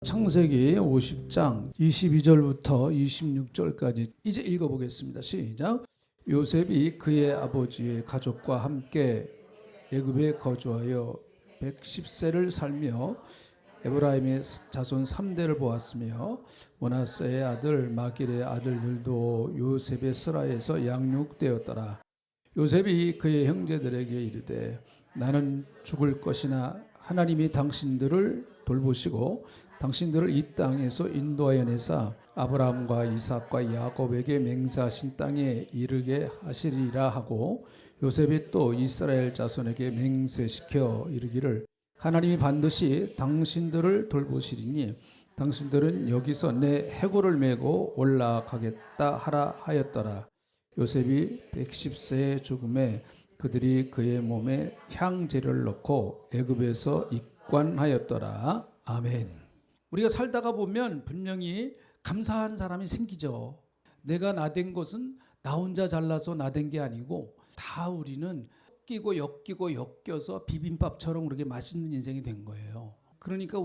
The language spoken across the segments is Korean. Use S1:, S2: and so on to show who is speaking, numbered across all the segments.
S1: 창세기 50장 22절부터 26절까지 이제 읽어보겠습니다. 시작. 요셉이 그의 아버지의 가족과 함께 애굽에 거주하여 110세를 살며 에브라임의 자손 3대를 보았으며 므낫세의 아들 마길의 아들들도 요셉의 스라에서 양육되었더라. 요셉이 그의 형제들에게 이르되 나는 죽을 것이나 하나님이 당신들을 돌보시고 당신들을 이 땅에서 인도하여 내사 아브라함과 이삭과 야곱에게 맹세하신 땅에 이르게 하시리라 하고 요셉이 또 이스라엘 자손에게 맹세시켜 이르기를 하나님이 반드시 당신들을 돌보시리니 당신들은 여기서 내 해골을 메고 올라가겠다 하라 하였더라. 요셉이 110세의 죽음에 그들이 그의 몸에 향재료를 넣고 애굽에서 입관하였더라. 아멘. 우리가 살다가 보면 분명히 감사한 사람이 생기죠. 내가 나된 것은 나 혼자 잘나서 나된 게 아니고 다 우리는 끼고 엮여서 비빔밥처럼 그렇게 맛있는 인생이 된 거예요. 그러니까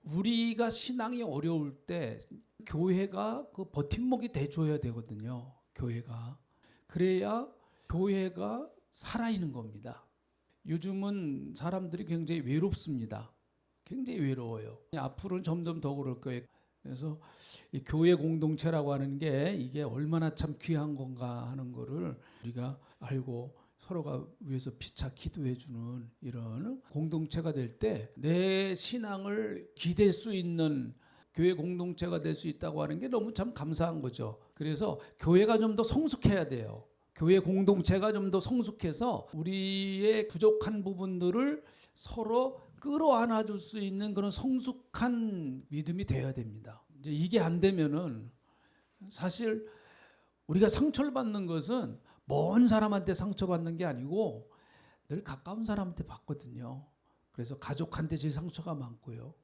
S1: 우리가 신앙이 어려울 때 교회가 그 버팀목이 돼줘야 되거든요. 교회가. 그래야 교회가 살아있는 겁니다. 요즘은 사람들이 굉장히 외롭습니다. 굉장히 외로워요. 앞으로는 점점 더 그럴 거예요. 그래서 이 교회 공동체라고 하는 게 이게 얼마나 참 귀한 건가 하는 거를 우리가 알고 서로가 위해서 피차 기도해 주는 이런 공동체가 될 때 내 신앙을 기댈 수 있는 교회 공동체가 될 수 있다고 하는 게 너무 참 감사한 거죠. 그래서 교회가 좀 더 성숙해야 돼요. 교회 공동체가 좀 더 성숙해서 우리의 부족한 부분들을 서로 끌어안아 줄 수 있는 그런 성숙한 믿음이 되어야 됩니다. 이제 이게 안 되면은 사실 우리가 상처를 받는 것은 먼 사람한테 상처받는 게 아니고 늘 가까운 사람한테 받거든요. 그래서 가족한테 제일 상처가 많고요.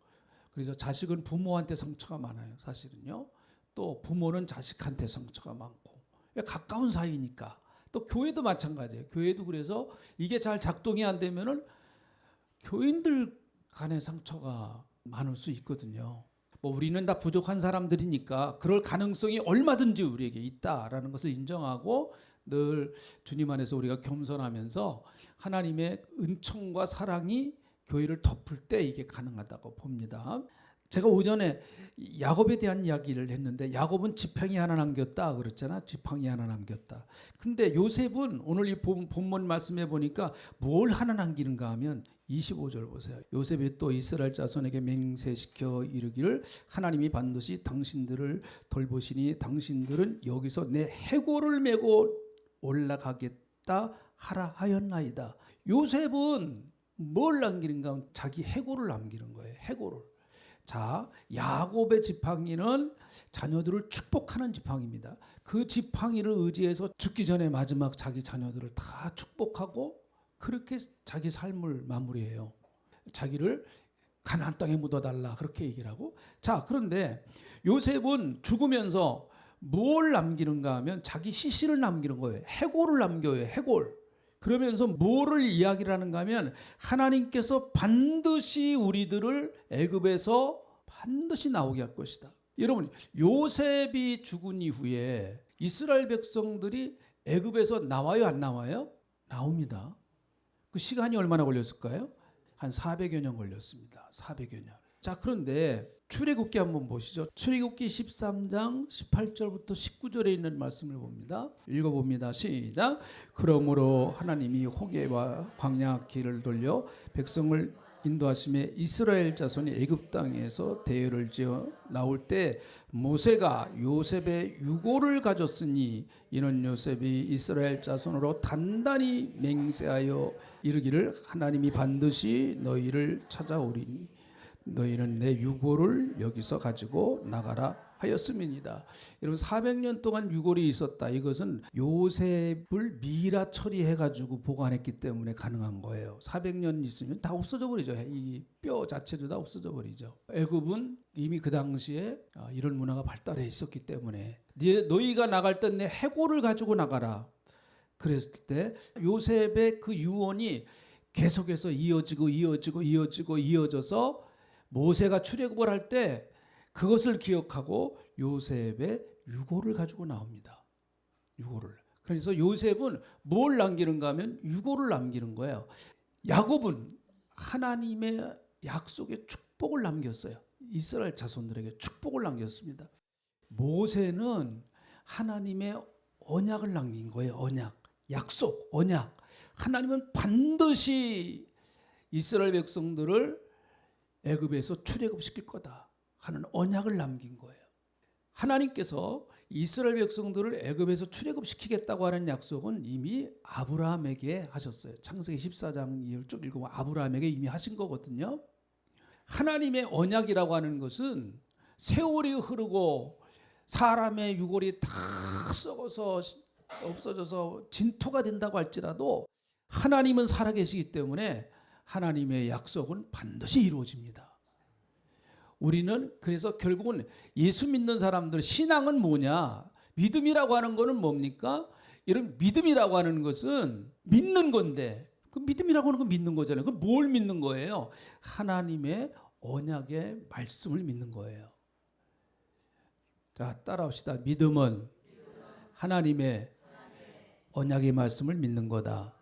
S1: 그래서 자식은 부모한테 상처가 많아요. 사실은요. 또 부모는 자식한테 상처가 많고 가까운 사이니까. 또 교회도 마찬가지예요. 교회도 그래서 이게 잘 작동이 안 되면은 교인들 간의 상처가 많을 수 있거든요. 뭐 우리는 다 부족한 사람들이니까 그럴 가능성이 얼마든지 우리에게 있다라는 것을 인정하고 늘 주님 안에서 우리가 겸손하면서 하나님의 은총과 사랑이 교회를 덮을 때 이게 가능하다고 봅니다. 제가 오전에 야곱에 대한 이야기를 했는데 야곱은 지팡이 하나 남겼다 그랬잖아. 지팡이 하나 남겼다. 근데 요셉은 오늘 이 본문 말씀해 보니까 뭘 하나 남기는가 하면 25절 보세요. 요셉이 또 이스라엘 자손에게 맹세시켜 이르기를 하나님이 반드시 당신들을 돌보시니 당신들은 여기서 내 해골을 메고 올라가겠다 하라 하였나이다. 요셉은 뭘 남기는가 하면 자기 해골을 남기는 거예요. 해골을. 자, 야곱의 지팡이는 자녀들을 축복하는 지팡이입니다. 그 지팡이를 의지해서 죽기 전에 마지막 자기 자녀들을 다 축복하고 그렇게 자기 삶을 마무리해요. 자기를 가나안 땅에 묻어달라 그렇게 얘기를 하고. 자, 그런데 요셉은 죽으면서 뭘 남기는가 하면 자기 시신을 남기는 거예요. 해골을 남겨요. 해골. 그러면서 뭐를 이야기를 하는가 하면 하나님께서 반드시 우리들을 애굽에서 반드시 나오게 할 것이다. 여러분, 요셉이 죽은 이후에 이스라엘 백성들이 애굽에서 나와요, 안 나와요? 나옵니다. 그 시간이 얼마나 걸렸을까요? 한 400여 년 걸렸습니다. 400여 년. 자, 그런데 출애굽기 한번 보시죠. 출애굽기 13장 18절부터 19절에 있는 말씀을 봅니다. 읽어봅니다. 시작. 그러므로 하나님이 호계와 광야 길을 돌려 백성을 인도하심에 이스라엘 자손이 애굽 땅에서 대열을 지어 나올 때 모세가 요셉의 유고를 가졌으니 이는 요셉이 이스라엘 자손으로 단단히 맹세하여 이르기를 하나님이 반드시 너희를 찾아오리니 너희는 내 유고를 여기서 가지고 나가라 하였음이니이다. 여러분 400년 동안 유골이 있었다. 이것은 요셉을 미라 처리해가지고 보관했기 때문에 가능한 거예요. 400년 있으면 다 없어져 버리죠. 이 뼈 자체도 다 없어져 버리죠. 애굽은 이미 그 당시에 이런 문화가 발달해 있었기 때문에 너희가 나갈 때 내 해골을 가지고 나가라. 그랬을 때 요셉의 그 유언이 계속해서 이어져서 모세가 출애굽을 할 때 그것을 기억하고 요셉의 유고를 가지고 나옵니다. 유고를. 그래서 요셉은 뭘 남기는가 하면 유고를 남기는 거예요. 야곱은 하나님의 약속의 축복을 남겼어요. 이스라엘 자손들에게 축복을 남겼습니다. 모세는 하나님의 언약을 남긴 거예요. 언약, 약속, 언약. 하나님은 반드시 이스라엘 백성들을 애굽에서 출애굽시킬 거다 하는 언약을 남긴 거예요. 하나님께서 이스라엘 백성들을 애굽에서 출애굽시키겠다고 하는 약속은 이미 아브라함에게 하셨어요. 창세기 14장 2절 쭉 읽으면 아브라함에게 이미 하신 거거든요. 하나님의 언약이라고 하는 것은 세월이 흐르고 사람의 유골이 다 썩어서 없어져서 진토가 된다고 할지라도 하나님은 살아계시기 때문에 하나님의 약속은 반드시 이루어집니다. 우리는 그래서 결국은 예수 믿는 사람들 신앙은 뭐냐? 믿음이라고 하는 것은 뭡니까? 이런 믿음이라고 하는 것은 믿는 건데 그 믿음이라고 하는 건 믿는 거잖아요. 그럼 뭘 믿는 거예요? 하나님의 언약의 말씀을 믿는 거예요. 자, 따라합시다. 믿음은 하나님의 언약의 말씀을 믿는 거다.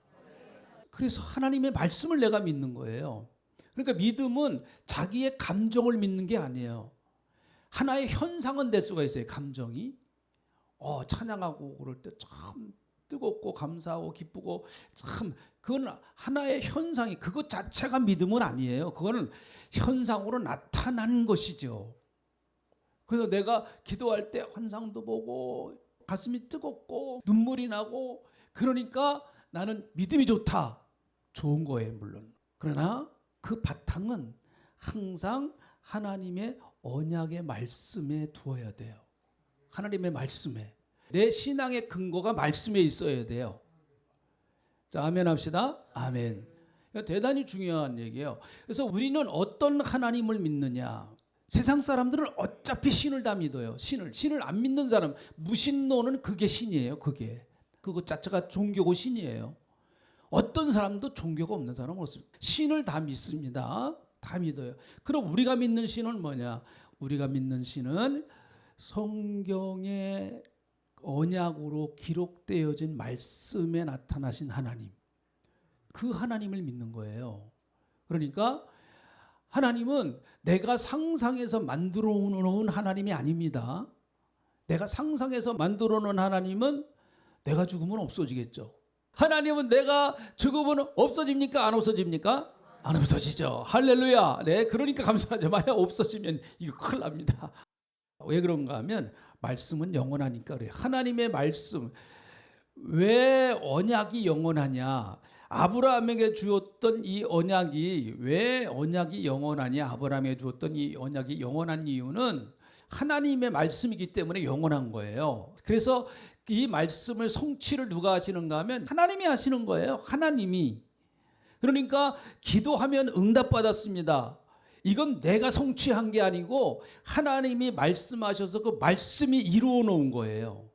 S1: 그래서 하나님의 말씀을 내가 믿는 거예요. 그러니까 믿음은 자기의 감정을 믿는 게 아니에요. 하나의 현상은 될 수가 있어요. 감정이 찬양하고 그럴 때 참 뜨겁고 감사하고 기쁘고 참 그건 하나의 현상이 그것 자체가 믿음은 아니에요. 그거는 현상으로 나타난 것이죠. 그래서 내가 기도할 때 환상도 보고 가슴이 뜨겁고 눈물이 나고 그러니까 나는 믿음이 좋다. 좋은 거예요, 물론. 그러나 그 바탕은 항상 하나님의 언약의 말씀에 두어야 돼요. 하나님의 말씀에. 내 신앙의 근거가 말씀에 있어야 돼요. 자, 아멘 합시다. 아멘. 대단히 중요한 얘기예요. 그래서 우리는 어떤 하나님을 믿느냐. 세상 사람들은 어차피 신을 다 믿어요. 신을 안 믿는 사람, 무신론은 그게 신이에요. 그거 자체가 종교고 신이에요. 어떤 사람도 종교가 없는 사람은 없습니다. 신을 다 믿습니다. 다 믿어요. 그럼 우리가 믿는 신은 뭐냐? 우리가 믿는 신은 성경의 언약으로 기록되어진 말씀에 나타나신 하나님. 그 하나님을 믿는 거예요. 그러니까 하나님은 내가 상상해서 만들어 놓은 하나님이 아닙니다. 내가 상상해서 만들어 놓은 하나님은 내가 죽으면 없어지겠죠. 하나님은 내가 죽으면 없어집니까? 안 없어집니까? 안 없어지죠. 할렐루야. 네, 그러니까 감사하죠. 만약 없어지면 이거 큰일 납니다. 왜 그런가 하면 말씀은 영원하니까 그래요. 하나님의 말씀. 왜 언약이 영원하냐? 아브라함에게 주었던 이 언약이 왜 언약이 영원하냐? 아브라함에게 주었던 이 언약이 영원한 이유는 하나님의 말씀이기 때문에 영원한 거예요. 그래서 이 말씀을 성취를 누가 하시는가 하면 하나님이 하시는 거예요. 하나님이. 그러니까 기도하면 응답받았습니다. 이건 내가 성취한 게 아니고 하나님이 말씀하셔서 그 말씀이 이루어 놓은 거예요.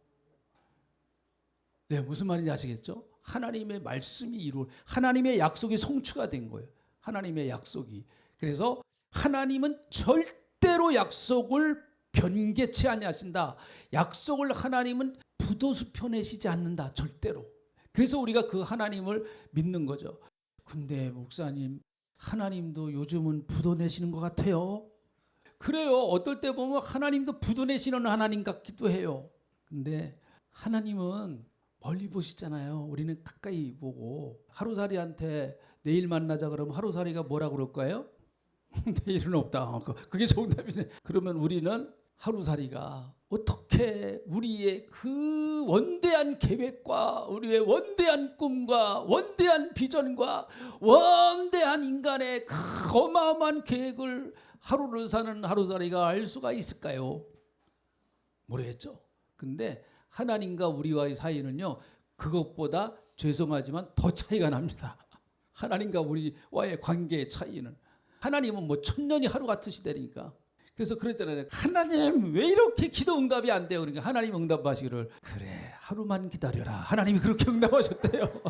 S1: 네, 무슨 말인지 아시겠죠? 하나님의 말씀이 하나님의 약속이 성취가 된 거예요. 하나님의 약속이. 그래서 하나님은 절대로 약속을 변개치 아니하신다. 약속을 하나님은 부도수 펴내시지 않는다. 절대로. 그래서 우리가 그 하나님을 믿는 거죠. 근데 목사님, 하나님도 요즘은 부도내시는 것 같아요. 그래요. 어떨 때 보면 하나님도 부도내시는 하나님 같기도 해요. 근데 하나님은 멀리 보시잖아요. 우리는 가까이 보고. 하루살이한테 내일 만나자 그러면 하루살이가 뭐라고 그럴까요? 내일은 없다. 그게 정답이네. 그러면 우리는 하루살이가 어떻게 우리의 그 원대한 계획과 우리의 원대한 꿈과 원대한 비전과 원대한 인간의 그 어마어마한 계획을 하루를 사는 하루살이가 알 수가 있을까요? 모르겠죠. 근데 하나님과 우리와의 사이는요, 그것보다 죄송하지만 더 차이가 납니다. 하나님과 우리와의 관계의 차이는. 하나님은 뭐 천년이 하루 같으시다니까. 그래서 그랬잖아요. 하나님 왜 이렇게 기도 응답이 안 돼요? 그러니까 하나님 응답하시기를 그래 하루만 기다려라. 하나님이 그렇게 응답하셨대요.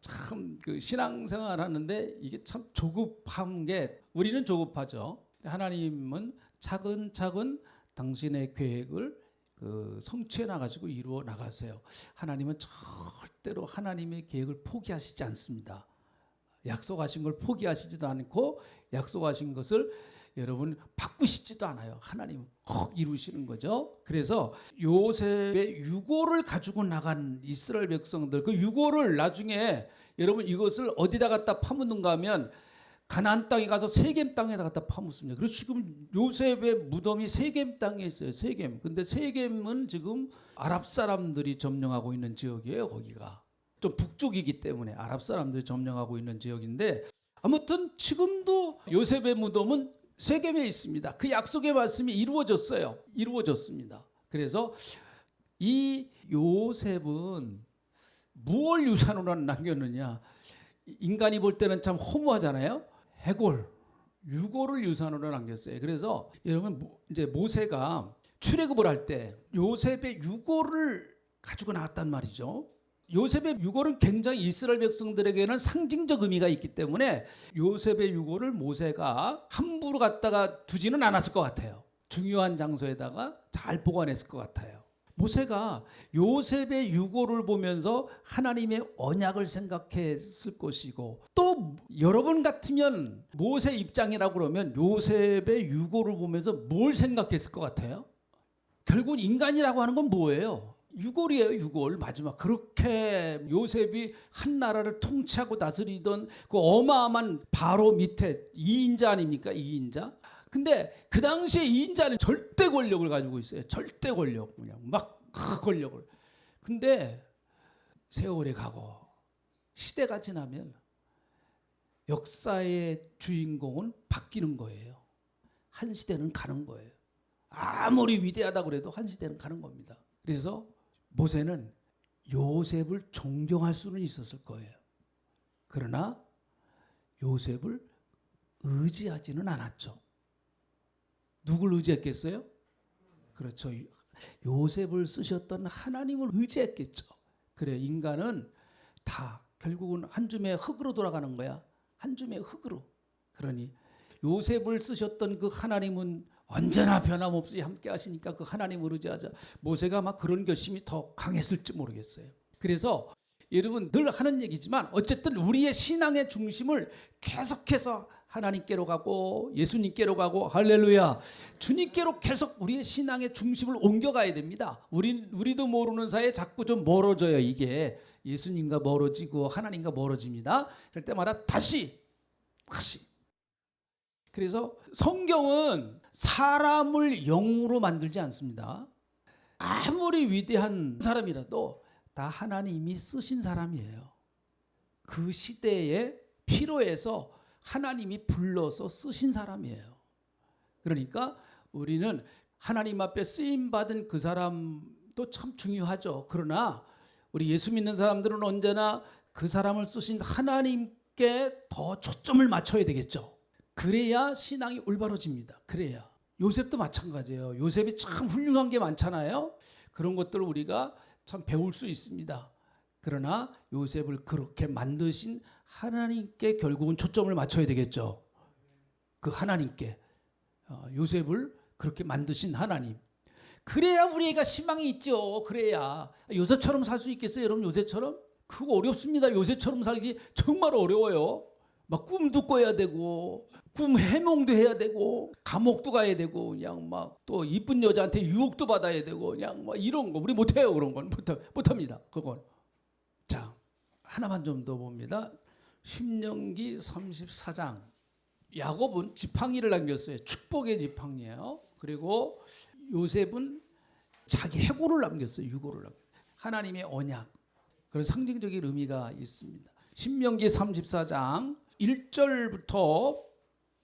S1: 참 그 신앙생활 하는데 이게 참 조급한 게 우리는 조급하죠. 하나님은 차근차근 당신의 계획을 성취해 나가시고 이루어 나가세요. 하나님은 절대로 하나님의 계획을 포기하시지 않습니다. 약속하신 걸 포기하시지도 않고 약속하신 것을 여러분 바꾸시지도 않아요. 하나님은 꼭 이루시는 거죠. 그래서 요셉의 유고를 가지고 나간 이스라엘 백성들, 그 유고를 나중에 여러분 이것을 어디다 갖다 파묻는가 하면 가나안 땅에 가서 세겜 땅에다 갖다 파묻습니다. 그래서 지금 요셉의 무덤이 세겜 땅에 있어요. 세겜. 근데 세겜은 지금 아랍 사람들이 점령하고 있는 지역이에요. 거기가 좀 북쪽이기 때문에 아랍 사람들이 점령하고 있는 지역인데, 아무튼 지금도 요셉의 무덤은 세겜에 있습니다. 그 약속의 말씀이 이루어졌어요. 이루어졌습니다. 그래서 이 요셉은 무엇을 유산으로 남겼느냐? 인간이 볼 때는 참 허무하잖아요. 해골, 유골을 유산으로 남겼어요. 그래서 여러분 이제 모세가 출애굽을 할 때 요셉의 유골을 가지고 나왔단 말이죠. 요셉의 유골은 굉장히 이스라엘 백성들에게는 상징적 의미가 있기 때문에 요셉의 유골을 모세가 함부로 갖다가 두지는 않았을 것 같아요. 중요한 장소에다가 잘 보관했을 것 같아요. 모세가 요셉의 유고를 보면서 하나님의 언약을 생각했을 것이고, 또 여러분 같으면 모세 입장이라고 그러면 요셉의 유고를 보면서 뭘 생각했을 것 같아요? 결국은 인간이라고 하는 건 뭐예요? 유골이에요. 유골. 마지막 그렇게 요셉이 한 나라를 통치하고 다스리던 그 어마어마한 바로 밑에 2인자 아닙니까? 2인자. 근데 그 당시에 2인자는 절대 권력을 가지고 있어요. 절대 권력. 그냥 막 권력을. 근데 세월이 가고 시대가 지나면 역사의 주인공은 바뀌는 거예요. 한 시대는 가는 거예요. 아무리 위대하다고 그래도 한 시대는 가는 겁니다. 그래서 모세는 요셉을 존경할 수는 있었을 거예요. 그러나 요셉을 의지하지는 않았죠. 누굴 의지했겠어요? 그렇죠. 요셉을 쓰셨던 하나님을 의지했겠죠. 그래, 인간은 다 결국은 한 줌의 흙으로 돌아가는 거야. 한 줌의 흙으로. 그러니 요셉을 쓰셨던 그 하나님은 언제나 변함없이 함께 하시니까 그 하나님을 의지하자. 모세가 막 그런 결심이 더 강했을지 모르겠어요. 그래서 여러분 늘 하는 얘기지만 어쨌든 우리의 신앙의 중심을 계속해서 하나님께로 가고 예수님께로 가고, 할렐루야, 주님께로 계속 우리의 신앙의 중심을 옮겨가야 됩니다. 우리도 모르는 사이에 자꾸 좀 멀어져요. 이게 예수님과 멀어지고 하나님과 멀어집니다. 그럴 때마다 다시. 그래서 성경은 사람을 영으로 만들지 않습니다. 아무리 위대한 사람이라도 다 하나님이 쓰신 사람이에요. 그 시대에 필요해서 하나님이 불러서 쓰신 사람이에요. 그러니까 우리는 하나님 앞에 쓰임받은 그 사람도 참 중요하죠. 그러나 우리 예수 믿는 사람들은 언제나 그 사람을 쓰신 하나님께 더 초점을 맞춰야 되겠죠. 그래야 신앙이 올바러집니다. 그래야. 요셉도 마찬가지예요. 요셉이 참 훌륭한 게 많잖아요. 그런 것들을 우리가 참 배울 수 있습니다. 그러나 요셉을 그렇게 만드신 하나님께 결국은 초점을 맞춰야 되겠죠. 그 하나님께. 요셉을 그렇게 만드신 하나님. 그래야 우리가 희망이 있죠. 그래야. 요셉처럼 살 수 있겠어요? 여러분 요셉처럼? 그거 어렵습니다. 요셉처럼 살기 정말 어려워요. 막 꿈도 꿔야 되고 꿈 해몽도 해야 되고 감옥도 가야 되고 그냥 막 또 이쁜 여자한테 유혹도 받아야 되고 그냥 막 이런 거 우리 못해요. 그런 건 못합니다. 그건. 자, 하나만 좀 더 봅니다. 신명기 34장. 야곱은 지팡이를 남겼어요. 축복의 지팡이에요. 그리고 요셉은 자기 해골을 남겼어요. 유골을 남겼어요. 하나님의 언약. 그런 상징적인 의미가 있습니다. 신명기 34장 1절부터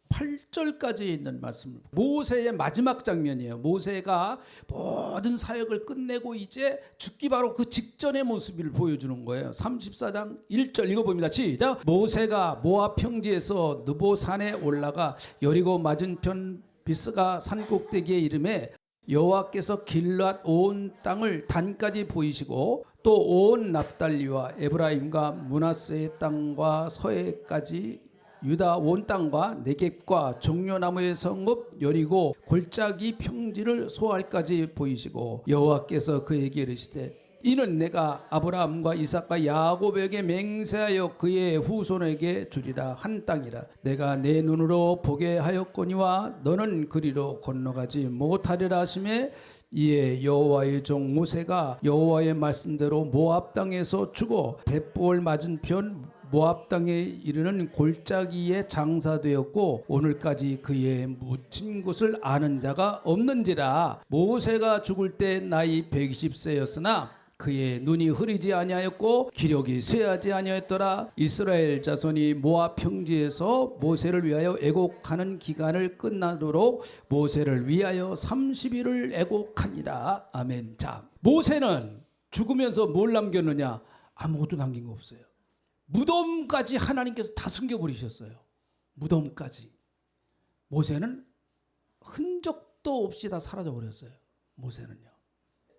S1: 8절까지 있는 말씀. 모세의 마지막 장면이에요. 모세가 모든 사역을 끝내고 이제 죽기 바로 그 직전의 모습을 보여주는 거예요. 34장 1절 읽어봅니다. 시작. 모세가 모압 평지에서 느보산에 올라가 여리고 맞은편 비스가 산 꼭대기에 이르매 여호와께서 길앗 온 땅을 단까지 보이시고 또 온 납달리와 에브라임과 므낫세의 땅과 서해까지 유다 온 땅과 네겝과 종려나무의 성읍 여리고 골짜기 평지를 소알까지 보이시고 여호와께서 그에게 이르시되 이는 내가 아브라함과 이삭과 야곱에게 맹세하여 그의 후손에게 주리라 한 땅이라. 내가 내 눈으로 보게 하였거니와 너는 그리로 건너가지 못하리라 하시매 이에 여호와의 종 모세가 여호와의 말씀대로 모압 땅에서 죽어 벳볼 맞은편 모압 땅에 이르는 골짜기에 장사되었고 오늘까지 그의 묻힌 곳을 아는 자가 없는지라. 모세가 죽을 때 나이 120세였으나 그의 눈이 흐리지 아니하였고 기력이 쇠하지 아니하였더라. 이스라엘 자손이 모압 평지에서 모세를 위하여 애곡하는 기간을 끝나도록 모세를 위하여 30일을 애곡하니라. 아멘. 자, 모세는 죽으면서 뭘 남겼느냐? 아무것도 남긴 거 없어요. 무덤까지 하나님께서 다 숨겨버리셨어요. 무덤까지. 모세는 흔적도 없이 다 사라져버렸어요. 모세는요.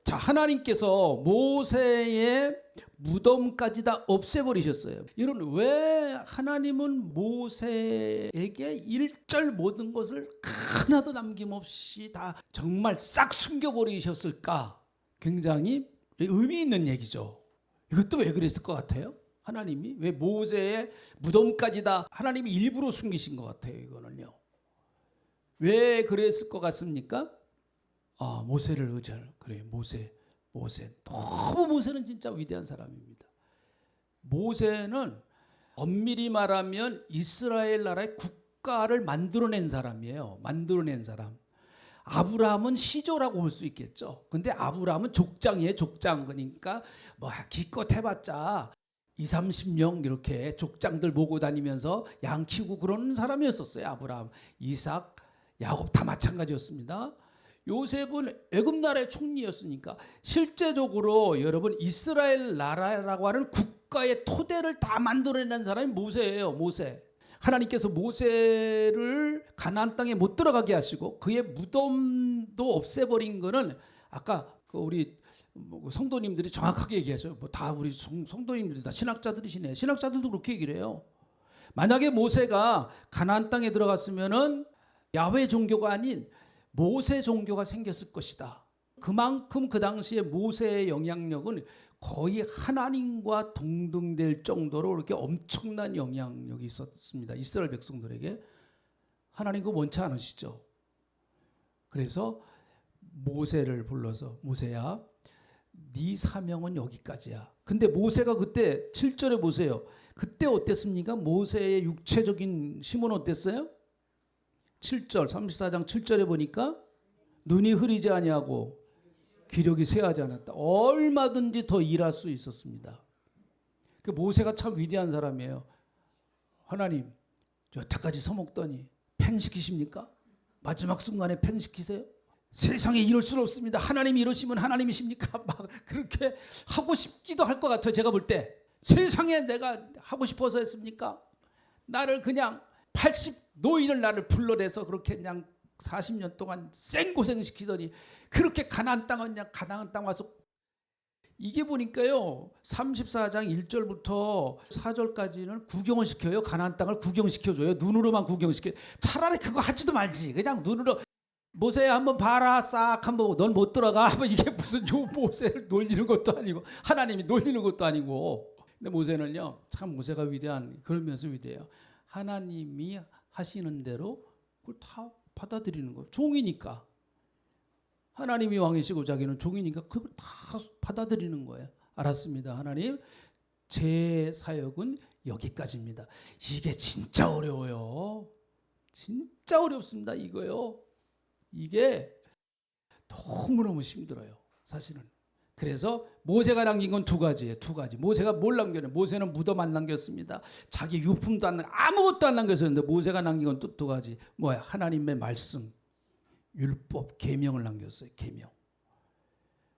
S1: 자, 하나님께서 모세의 무덤까지 다 없애버리셨어요. 이런 왜 하나님은 모세에게 일절 모든 것을 하나도 남김없이 다 정말 싹 숨겨버리셨을까? 굉장히 의미 있는 얘기죠. 이것도 왜 그랬을 것 같아요? 하나님이 왜 모세의 무덤까지 다 하나님이 일부러 숨기신 것 같아요. 이거는요. 왜 그랬을 것 같습니까? 모세를 의지하는 그래요. 모세 너무 모세는 진짜 위대한 사람입니다. 모세는 엄밀히 말하면 이스라엘 나라의 국가를 만들어낸 사람이에요. 만들어낸 사람. 아브라함은 시조라고 볼 수 있겠죠. 근데 아브라함은 족장이에요. 족장. 그러니까 뭐 기껏 해봤자 20-30명 이렇게 족장들 모고 다니면서 양 키우고 그러는 사람이었었어요. 아브라함, 이삭, 야곱 다 마찬가지였습니다. 요셉은 애굽 나라의 총리였으니까 실제적으로 여러분 이스라엘 나라라고 하는 국가의 토대를 다 만들어낸 사람이 모세예요. 모세. 하나님께서 모세를 가나안 땅에 못 들어가게 하시고 그의 무덤도 없애버린 거는 아까 우리 성도님들이 정확하게 얘기하죠. 다 우리 성도님들이 다 신학자들이시네. 신학자들도 그렇게 얘기를 해요. 만약에 모세가 가나안 땅에 들어갔으면은 야훼 종교가 아닌 모세 종교가 생겼을 것이다. 그만큼 그 당시에 모세의 영향력은 거의 하나님과 동등될 정도로 이렇게 엄청난 영향력이 있었습니다. 이스라엘 백성들에게. 하나님 그거 원치 않으시죠. 그래서 모세를 불러서 모세야, 네 사명은 여기까지야. 근데 모세가 그때 7절에 보세요. 그때 어땠습니까? 모세의 육체적인 힘은 어땠어요? 7절 34장 7절에 보니까 눈이 흐리지 아니하고 기력이 쇠하지 않았다. 얼마든지 더 일할 수 있었습니다. 그 모세가 참 위대한 사람이에요. 하나님 여태까지 서먹더니 팽시키십니까? 마지막 순간에 팽시키세요? 세상에 이럴 수는 없습니다. 하나님이 이러시면 하나님이십니까? 막 그렇게 하고 싶기도 할 것 같아요. 제가 볼 때 세상에 내가 하고 싶어서 했습니까? 나를 그냥 80 노인을 나를 불러내서 그렇게 그냥 40년 동안 생고생 시키더니 그렇게 가나안 땅은 그냥 가나안 땅 와서 이게 보니까요 34장 1절부터 4절까지는 구경을 시켜요. 가나안 땅을 구경시켜줘요. 눈으로만 구경시켜요. 차라리 그거 하지도 말지. 그냥 눈으로 모세야 한번 봐라 싹 한번 넌 못 들어가. 이게 무슨 모세를 놀리는 것도 아니고 하나님이 놀리는 것도 아니고. 근데 모세는요 참 모세가 위대한 그러면서 위대해요. 하나님이 하시는 대로 그걸 다 받아들이는 거예요. 종이니까. 하나님이 왕이시고 자기는 종이니까 그걸 다 받아들이는 거예요. 알았습니다. 하나님 제 사역은 여기까지입니다. 이게 진짜 어려워요. 진짜 어렵습니다. 이거요. 이게 너무너무 힘들어요. 사실은. 그래서 모세가 남긴 건 두 가지예요. 두 가지. 모세가 뭘 남겼냐? 모세는 무덤 안 남겼습니다. 자기 유품도 안 아무것도 안 남겼었는데 모세가 남긴 건 또 두 가지. 뭐야? 하나님의 말씀, 율법, 계명을 남겼어요. 계명.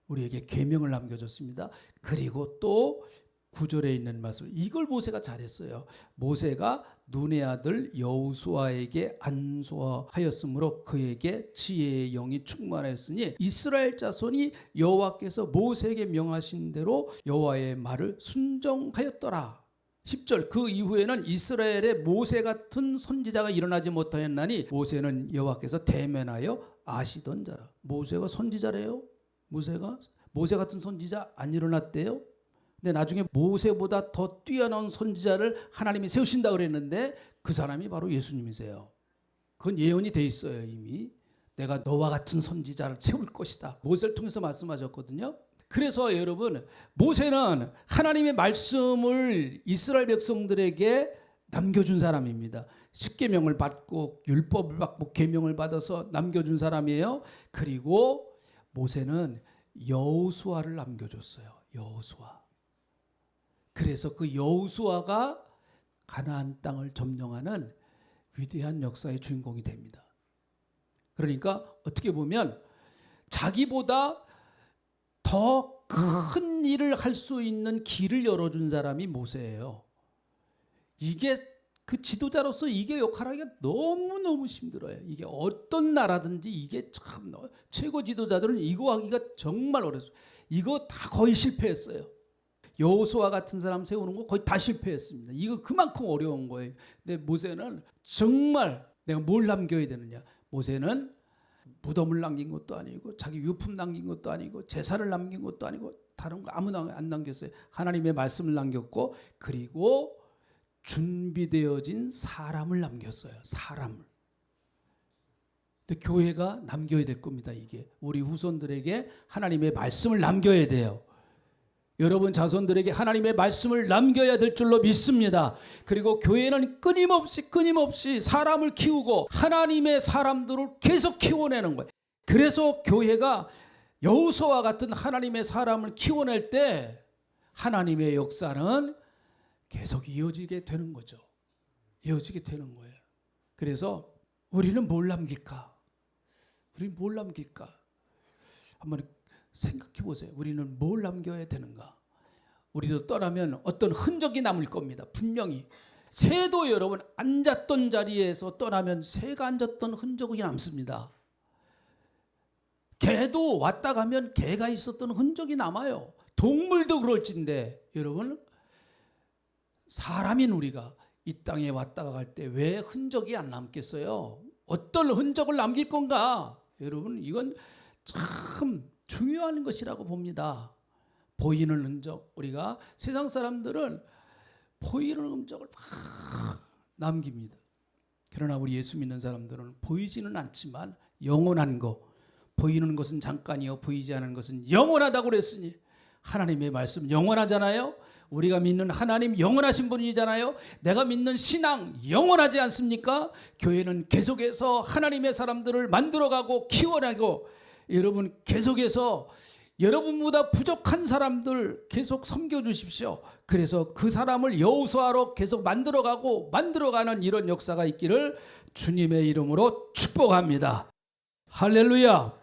S1: 우리에게 계명을 남겨줬습니다. 그리고 또 9절에 있는 말씀. 이걸 모세가 잘했어요. 모세가 눈의 아들 여호수아에게 안수하였으므로 그에게 지혜의 영이 충만하였으니 이스라엘 자손이 여호와께서 모세에게 명하신 대로 여호와의 말을 순종하였더라. 10절 그 이후에는 이스라엘에 모세 같은 선지자가 일어나지 못하였나니 모세는 여호와께서 대면하여 아시던 자라. 모세가 선지자래요? 모세 같은 선지자 안 일어났대요? 근데 나중에 모세보다 더 뛰어난 선지자를 하나님이 세우신다 그랬는데 그 사람이 바로 예수님이세요. 그건 예언이 돼 있어요. 이미 내가 너와 같은 선지자를 세울 것이다. 모세를 통해서 말씀하셨거든요. 그래서 여러분, 모세는 하나님의 말씀을 이스라엘 백성들에게 남겨준 사람입니다. 십계명을 받고 율법을 받고 계명을 받아서 남겨준 사람이에요. 그리고 모세는 여호수아를 남겨줬어요. 여호수아. 그래서 그 여호수아가 가나안 땅을 점령하는 위대한 역사의 주인공이 됩니다. 그러니까 어떻게 보면 자기보다 더 큰 일을 할 수 있는 길을 열어준 사람이 모세예요. 이게 그 지도자로서 이게 역할하기가 너무너무 힘들어요. 이게 어떤 나라든지 이게 참 최고 지도자들은 이거 하기가 정말 어려워요. 이거 다 거의 실패했어요. 여호수아 같은 사람 세우는 거 거의 다 실패했습니다. 이거 그만큼 어려운 거예요. 근데 모세는 정말 내가 뭘 남겨야 되느냐. 모세는 무덤을 남긴 것도 아니고 자기 유품 남긴 것도 아니고 재산을 남긴 것도 아니고 다른 거 아무나 안 남겼어요. 하나님의 말씀을 남겼고 그리고 준비되어진 사람을 남겼어요. 사람을. 근데 교회가 남겨야 될 겁니다. 이게 우리 후손들에게 하나님의 말씀을 남겨야 돼요. 여러분 자손들에게 하나님의 말씀을 남겨야 될 줄로 믿습니다. 그리고 교회는 끊임없이 사람을 키우고 하나님의 사람들을 계속 키워내는 거예요. 그래서 교회가 여호수아와 같은 하나님의 사람을 키워낼 때 하나님의 역사는 계속 이어지게 되는 거죠. 이어지게 되는 거예요. 그래서 우리는 뭘 남길까? 우리는 뭘 남길까? 한번 생각해 보세요. 우리는 뭘 남겨야 되는가? 우리도 떠나면 어떤 흔적이 남을 겁니다. 분명히. 새도 여러분 앉았던 자리에서 떠나면 새가 앉았던 흔적이 남습니다. 개도 왔다 가면 개가 있었던 흔적이 남아요. 동물도 그럴진데 여러분 사람인 우리가 이 땅에 왔다가 갈 때 왜 흔적이 안 남겠어요? 어떤 흔적을 남길 건가? 여러분 이건 참 중요한 것이라고 봅니다. 보이는 흔적. 우리가 세상 사람들은 보이는 흔적을 막 남깁니다. 그러나 우리 예수 믿는 사람들은 보이지는 않지만 영원한 거. 보이는 것은 잠깐이요 보이지 않은 것은 영원하다고 그랬으니 하나님의 말씀 영원하잖아요. 우리가 믿는 하나님 영원하신 분이잖아요. 내가 믿는 신앙 영원하지 않습니까? 교회는 계속해서 하나님의 사람들을 만들어가고 키워내고 여러분 계속해서 여러분보다 부족한 사람들 계속 섬겨주십시오. 그래서 그 사람을 여호수아로 계속 만들어가는 이런 역사가 있기를 주님의 이름으로 축복합니다. 할렐루야.